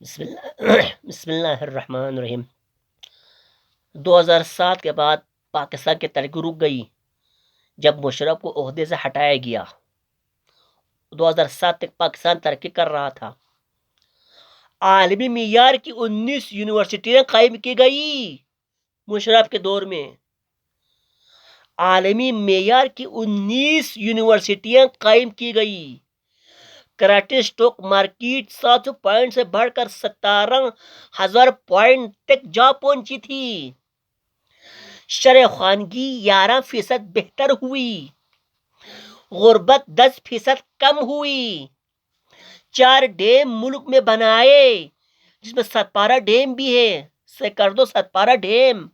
بسم اللہ الرحمن الرحیم۔ 2007 کے بعد پاکستان کی ترقی رک گئی جب مشرف کو عہدے سے ہٹایا گیا۔ 2007 تک پاکستان ترقی کر رہا تھا۔ عالمی معیار کی 19 یونیورسٹیاں قائم کی گئی مشرف کے دور میں۔ عالمی معیار کی 19 یونیورسٹیاں قائم کی گئی۔ کراچی سٹاک مارکیٹ 700 پوائنٹ سے بڑھ کر 17,000 پوائنٹ تک جا پہنچی تھی۔ شرح خواندگی 11% بہتر ہوئی۔ غربت 10% کم ہوئی۔ 4 ڈیم ملک میں بنائے جس میں ستپارہ ڈیم بھی ہے، سکردو ستپارہ ڈیم۔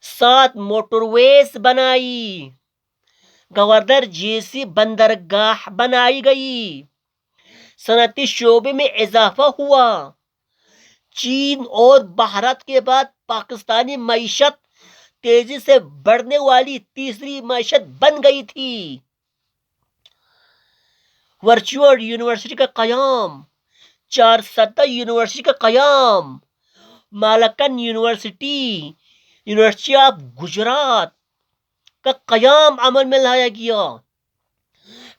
7 موٹر ویز بنائی۔ گوردر جیسی بندرگاہ بنائی گئی۔ صنعتی شعبے میں اضافہ ہوا۔ چین اور بھارت کے بعد پاکستانی معیشت تیزی سے بڑھنے والی تیسری معیشت بن گئی تھی۔ ورچوئل یونیورسٹی کا قیام، 4 سطح یونیورسٹی کا قیام، مالکان یونیورسٹی، یونیورسٹی آف گجرات کا قیام عمل میں لایا گیا۔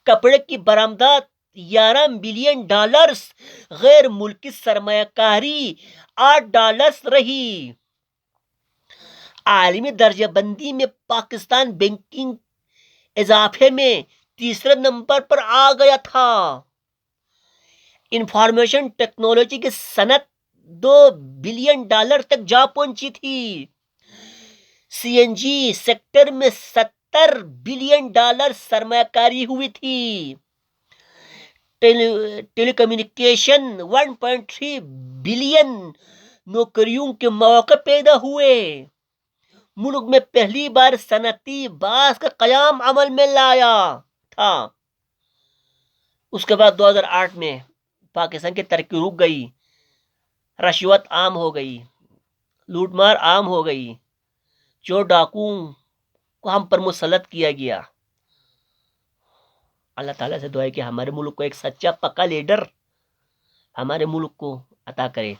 کپڑے کی برآمدات $11 بلین، غیر ملکی سرمایہ کاری $8 رہی۔ عالمی درجہ بندی میں پاکستان بینکنگ اضافے میں تیسرے نمبر پر آ گیا تھا۔ انفارمیشن ٹیکنالوجی کی صنعت $2 بلین تک جا پہنچی تھی۔ سی این جی سیکٹر میں $70 بلین سرمایہ کاری ہوئی تھی۔ ٹیلی کمیونیکیشن 1.3 بلین نوکریوں کے مواقع پیدا ہوئے۔ ملک میں پہلی بار صنعتی باز کا قیام عمل میں لایا تھا۔ اس کے بعد 2008 میں پاکستان کی ترقی رک گئی، رشوت عام ہو گئی، لوٹ مار عام ہو گئی، چور ڈاکوؤں کو ہم پر مسلط کیا گیا۔ اللہ تعالیٰ سے دعا ہے کہ ہمارے ملک کو ایک سچا پکا لیڈر ہمارے ملک کو عطا کرے۔